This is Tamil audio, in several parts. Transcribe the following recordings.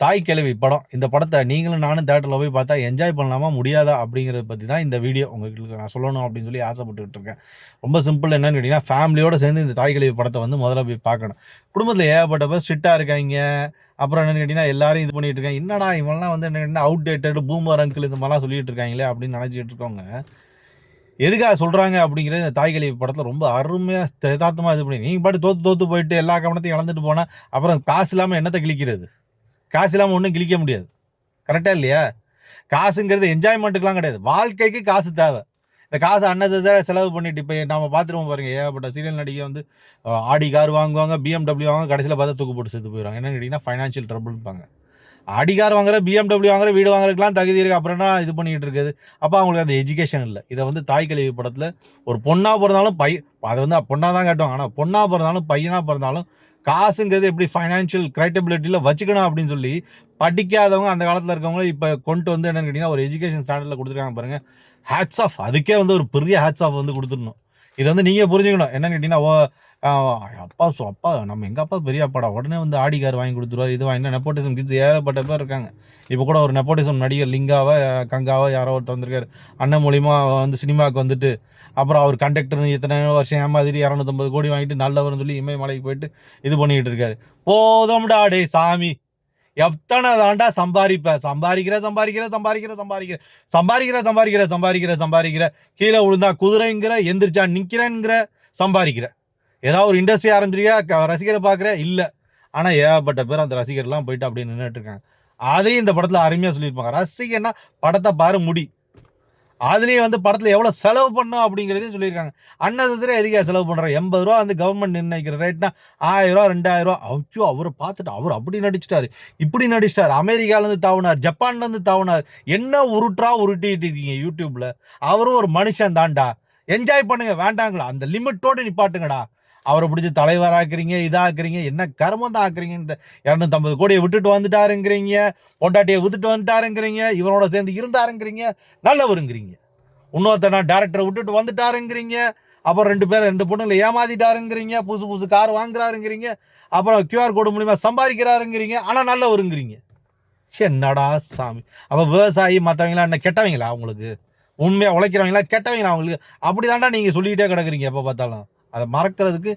தாய் கிழவி படம். இந்த படத்தை நீங்களும் நானும் தியேட்டரில் போய் பார்த்தா என்ஜாய் பண்ணலாமா முடியாதா அப்படிங்கிறத பற்றி தான் இந்த வீடியோ உங்களுக்கு நான் சொல்லணும் அப்படின்னு சொல்லி ஆசைப்பட்டுக்கிட்டு இருக்கேன். ரொம்ப சிம்பிள். என்னன்னு கேட்டிங்கன்னா, ஃபேமிலியோடு சேர்ந்து இந்த தாய் கிழவி படத்தை வந்து முதல்ல போய் பார்க்கணும். குடும்பத்தில் ஏகப்பட்ட பேர் ஸ்ட்ரிக்டாக இருக்காங்க. அப்புறம் என்னென்னு கேட்டிங்கன்னா, எல்லாரும் இது பண்ணிகிட்டு இருக்காங்க. என்னடா இவெல்லாம் வந்து என்ன அவுட் டேட்டட் பூமர் அங்கிள் இந்த மாதிரிலாம் சொல்லிட்டு இருக்காங்களே அப்படின்னு நினச்சிட்டு இருக்கவங்க எதுக்காக சொல்கிறாங்க அப்படிங்கிறது இந்த தாய் கிழவி படத்தில் ரொம்ப அருமையாக யதார்த்தமாக இது பண்ணி நீங்கள் பாட்டு தோற்று போயிட்டு எல்லா கவனத்தையும் இழந்துட்டு போனால் அப்புறம் காசு இல்லாமல் என்னத்தை கிழிக்கிறது? காசு இல்லாமல் ஒன்றும் கிழிக்க முடியாது. கரெக்டாக இல்லையா? காசுங்கிறது என்ஜாய்மெண்ட்டுக்கெலாம் கிடையாது. வாழ்க்கைக்கு காசு தேவை. இந்த காசு அன்னெசரியாக செலவு பண்ணிட்டு இப்போ நம்ம பார்த்துருவோம் பாருங்கள். ஏகப்பட்ட சீரியல் நடிகை வந்து ஆடி கார் வாங்குவாங்க, BMW வாங்க, கடைசியில் பார்த்தா தூக்கு போட்டு செத்து போயிடுவாங்க. என்னன்னு கேட்டிங்கன்னா ஃபைனான்ஷியல் ட்ரபிள்பாங்க. ஆடி கார் வாங்குற, BMW வாங்குற, வீடு வாங்குறதுக்கெலாம் தகுதி இருக்குது. அப்புறம் என்ன இது பண்ணிகிட்டு இருக்குது? அப்போ அவங்களுக்கு அந்த எஜுகேஷன் இல்லை. இதை வந்து தாய் கிழவி படத்தில் ஒரு பொண்ணாக பிறந்தாலும் அதை வந்து பொண்ணாக தான் காட்டுவாங்க. ஆனால் பொண்ணாக பிறந்தாலும் பையனாக பிறந்தாலும் காசுங்கிறது எப்படி ஃபைனான்ஷியல் கிரைட்டபிலிட்டியில் வச்சுக்கணும் அப்படின்னு சொல்லி படிக்காதவங்க அந்த காலத்தில் இருக்கவங்க இப்போ கொண்டு வந்து என்னென்னு கேட்டிங்கன்னா ஒரு எஜுகேஷன் ஸ்டாண்டர்டில் கொடுத்துருக்காங்க பாருங்கள். Hats off. அதுக்கே வந்து ஒரு பெரிய ஹேட்ஸ் ஆஃப் வந்து கொடுத்துடணும். இதை வந்து நீங்கள் புரிஞ்சுக்கணும். என்னென்னு கேட்டிங்கன்னா, அப்பா நம்ம எங்கள் அப்பா பெரிய அப்பாடா, உடனே வந்து ஆடி கார் வாங்கி கொடுத்துருவார், இது வாங்கினா நெப்போட்டிசம் கிட்ஸ் ஏகப்பட்ட பேர் இருக்காங்க. இப்போ கூட ஒரு நெப்போட்டிசம் நடிகர் லிங்காவா கங்காவா யாரோ ஒருத்தர் வந்திருக்காரு. அண்ணன் மூலிமா வந்து சினிமாவுக்கு வந்துட்டு அப்புறம் அவர் கண்டக்டர்னு இத்தனை வருஷம் ஏமாதிரி 250 கோடி வாங்கிட்டு நல்லவர்னு சொல்லி இமயமலைக்கு போயிட்டு இது பண்ணிக்கிட்டு இருக்காரு. போதும்டா டே சாமி, எத்தனை தாண்டா சம்பாதிக்கிற கீழே விழுந்தா குதிரைங்கிற, எந்திரிச்சா நிற்கிறேங்கிற, சம்பாதிக்கிற. ஏதாவது ஒரு இண்டஸ்ட்ரி ஆரம்பிச்சிருக்கா, ரசிகரை பார்க்குற இல்லை. ஆனால் ஏகப்பட்ட பேர் அந்த ரசிகர்லாம் போயிட்டு அப்படியே நின்றுட்டு இருக்காங்க. அதையும் இந்த படத்தில் அருமையாக சொல்லியிருப்பாங்க. ரசிகன்னா படத்தை பாரு முடி. அதுலேயும் வந்து படத்தில் எவ்வளோ செலவு பண்ணோம் அப்படிங்கிறதையும் சொல்லியிருக்காங்க. அன்னெசரியாக எதுக்காக செலவு பண்ணுறோம்? 80 ரூபா வந்து கவர்மெண்ட் நிர்ணயிக்கிற ரேட்னா 1000 ரூபா 2000 ரூபா. ஐயோ, அவரை பார்த்துட்டு அவர் அப்படி நடிச்சிட்டாரு, இப்படி நடிச்சிட்டார், அமெரிக்காலேருந்து தாவுனார், ஜப்பான்லேருந்து தாவுனார், என்ன உருட்டிட்டு இருக்கீங்க யூடியூப்பில்? அவரும் ஒரு மனுஷன் தான்டா. என்ஜாய் பண்ணுங்க. வேண்டாங்களா? அந்த லிமிட்டோடு நிப்பாட்டுங்கடா. அவரை பிடிச்சி தலைவராக்குறீங்க, இதாக்குறீங்க, என்ன கர்மம் தான் ஆக்குறீங்க. இந்த 250 கோடியை விட்டுட்டு வந்துட்டாருங்கிறீங்க, பொண்டாட்டியை விட்டுட்டு வந்துட்டாருங்கிறீங்க, இவனோட சேர்ந்து இருந்தாருங்கிறீங்க, நல்லவருங்கிறீங்க. இன்னொருத்தனா டேரக்டரை விட்டுட்டு வந்துட்டாருங்கிறீங்க, அப்புறம் 2 பொண்ணுங்களை ஏமாத்திட்டாருங்கிறீங்க, புதுசு கார் வாங்குறாருங்கிறீங்க, அப்புறம் QR கோடு மூலிமா சம்பாதிக்கிறாருங்கிறீங்க, ஆனால் நல்லவருங்கிறீங்க. என்னடா சாமி? அப்போ விவசாயி மற்றவங்களாம் என்ன கெட்டவங்களா? அவங்களுக்கு உண்மையாக உழைக்கிறவங்களா கெட்டவங்களா? அவங்களுக்கு அப்படி தாண்டா நீங்கள் சொல்லிக்கிட்டே கிடக்குறீங்க எப்போ பார்த்தாலும். அதை மறக்கிறதுக்கு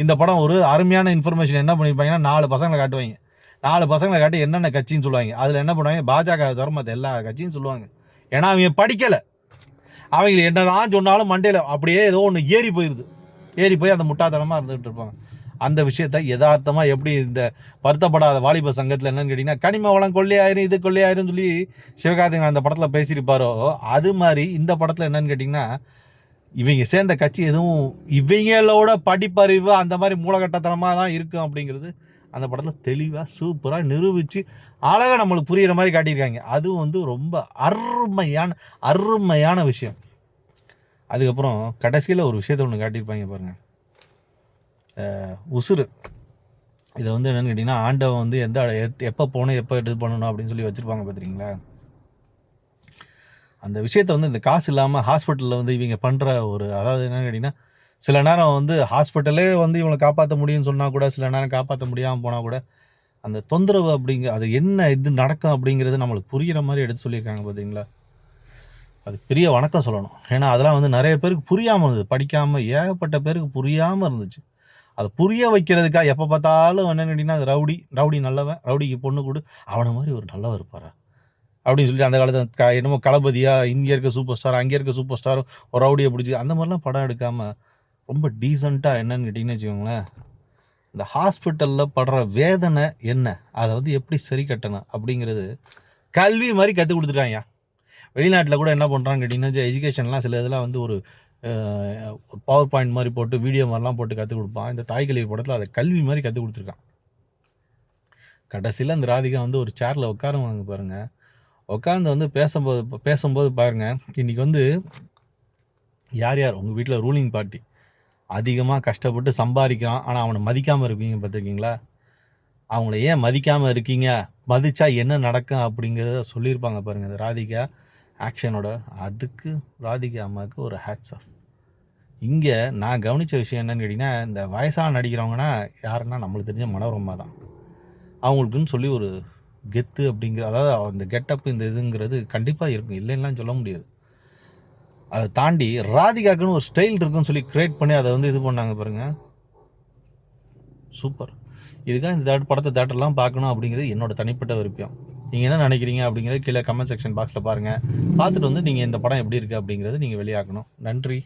இந்த படம் ஒரு அருமையான இன்ஃபர்மேஷன் என்ன பண்ணியிருப்பாங்கன்னா, 4 பசங்களை காட்டுவாங்க. 4 பசங்களை காட்டி என்னென்ன கட்சின்னு சொல்லுவாங்க. அதில் என்ன பண்ணுவாங்க? பாஜக தவிர மற்ற எல்லா கட்சியும் சொல்லுவாங்க. ஏன்னா அவங்க படிக்கலை. அவங்க என்ன தான் சொன்னாலும் மண்டையில் அப்படியே ஏதோ ஒன்று ஏறி போய் அந்த முட்டாத்தனமாக இருந்துகிட்டு இருப்பாங்க. அந்த விஷயத்தை யதார்த்தமாக எப்படி இந்த வருத்தப்படாத வாலிப சங்கத்தில் என்னன்னு கேட்டிங்கன்னா, கனிம வளம் கொள்ளையாயிரும், இது கொள்ளையாயிரும் சொல்லி சிவகார்த்திகேயன் அந்த படத்தில் பேசியிருப்பாரோ, அது மாதிரி இந்த படத்தில் என்னன்னு கேட்டிங்கன்னா, இவங்க சேர்ந்த கட்சி எதுவும் இவங்களோட படிப்பறிவு அந்த மாதிரி மூலகட்டத்தனமாக தான் இருக்கும் அப்படிங்கிறது அந்த படத்தில் தெளிவாக சூப்பராக நிரூபித்து அழகாக நம்மளுக்கு புரிகிற மாதிரி காட்டியிருக்காங்க. அதுவும் வந்து ரொம்ப அருமையான விஷயம். அதுக்கப்புறம் கடைசியில் ஒரு விஷயத்தை ஒன்று காட்டியிருப்பாங்க பாருங்கள். உசுறு. இதை வந்து என்னென்னு கேட்டிங்கன்னா, ஆண்டவன் வந்து எப்போ போகணும், எப்போ இது பண்ணணும் அப்படின்னு சொல்லி வச்சுருப்பாங்க பார்த்துருக்கீங்களா? அந்த விஷயத்தை வந்து இந்த காசு இல்லாமல் ஹாஸ்பிட்டலில் வந்து இவங்க பண்ணுற ஒரு, அதாவது என்னென்னு கேட்டிங்கன்னா, சில நேரம் வந்து ஹாஸ்பிட்டலே வந்து இவங்களை காப்பாற்ற முடியும்னு சொன்னால் கூட, சில நேரம் காப்பாற்ற முடியாமல் போனால் கூட, அந்த தொந்தரவு அது என்ன இது நடக்கும் அப்படிங்கிறது நம்மளுக்கு புரிகிற மாதிரி எடுத்து சொல்லியிருக்காங்க பார்த்தீங்களா? அது பெரிய வணக்கம் சொல்லணும். ஏன்னா அதெல்லாம் வந்து நிறைய பேருக்கு புரியாமல் இருந்தது. படிக்காமல் ஏகப்பட்ட பேருக்கு புரியாமல் இருந்துச்சு. அதை புரிய வைக்கிறதுக்காக எப்போ பார்த்தாலும் என்னென்னு கேட்டிங்கன்னா, அது ரவுடி நல்லவன், ரவுடிக்கு பொண்ணு கொடு, அவனை மாதிரி ஒரு நல்லவன் இருப்பாரா அப்படின்னு சொல்லி அந்த காலத்தில் என்னமோ களபதியாக இங்கே இருக்க சூப்பர் ஸ்டார், அங்கே இருக்க சூப்பர் ஸ்டார் ஒரு ரவுடியை பிடிச்சி அந்த மாதிரிலாம் படம் எடுக்காமல் ரொம்ப டீசெண்டாக என்னன்னு கேட்டிங்கன்னு வச்சுக்கோங்களேன், இந்த ஹாஸ்பிட்டலில் படுற வேதனை என்ன, அதை வந்து எப்படி சரி கட்டணும் அப்படிங்கிறது கல்வி மாதிரி கற்றுக் கொடுத்துருக்காங்க. வெளிநாட்டில் கூட என்ன பண்ணுறான்னு கேட்டிங்கன்னா, எஜுகேஷன்லாம் சில இதெல்லாம் வந்து ஒரு பவர் பாயிண்ட் மாதிரி போட்டு வீடியோ மாதிரிலாம் போட்டு கற்றுக் கொடுப்பான். இந்த தாய் கிழவி படத்தில் அதை கல்வி மாதிரி கற்றுக் கொடுத்துருக்கான். கடைசியில் அந்த ராதிகா வந்து ஒரு சேரில் உட்காருவாங்க பாருங்கள். உட்காந்து வந்து பேசும்போது பாருங்கள், இன்றைக்கி வந்து யார் உங்கள் வீட்டில் ரூலிங் பார்ட்டி அதிகமாக கஷ்டப்பட்டு சம்பாதிக்கிறான், ஆனால் அவனை மதிக்காமல் இருக்கீங்க பார்த்துருக்கீங்களா? அவங்கள ஏன் மதிக்காமல் இருக்கீங்க, மதித்தா என்ன நடக்கும் அப்படிங்கிறத சொல்லியிருப்பாங்க பாருங்கள் இந்த ராதிகா ஆக்ஷனோட. அதுக்கு ராதிகா அம்மாவுக்கு ஒரு ஹேட்ஸ் ஆஃப். இங்கே நான் கவனித்த விஷயம் என்னென்னு கேட்டிங்கன்னா, இந்த வயசான நடிக்கிறவங்கன்னா யாருன்னா நம்மளுக்கு தெரிஞ்ச மனோரமா தான். அவங்களுக்குன்னு சொல்லி ஒரு கெத்து அப்படிங்கிற, அதாவது அந்த கெட்டப் இந்த இதுங்கிறது கண்டிப்பாக இருக்கும், இல்லைன்னா சொல்ல முடியாது. அதை தாண்டி ராதிகாக்குன்னு ஒரு ஸ்டைல் இருக்குன்னு சொல்லி கிரியேட் பண்ணி அதை வந்து இது பண்ணாங்க பாருங்க, சூப்பர். இதுக்காக இந்த படத்தை தேட்டர்லாம் பார்க்கணும் அப்படிங்கிறது என்னோட தனிப்பட்ட விருப்பம். நீங்கள் என்ன நினைக்கிறீங்க அப்படிங்கிறது கீழே கமெண்ட் செக்ஷன் பாக்ஸில் பாருங்கள். பார்த்துட்டு வந்து நீங்கள் இந்த படம் எப்படி இருக்குது அப்படிங்கிறது நீங்கள் வெளியாகணும். நன்றி.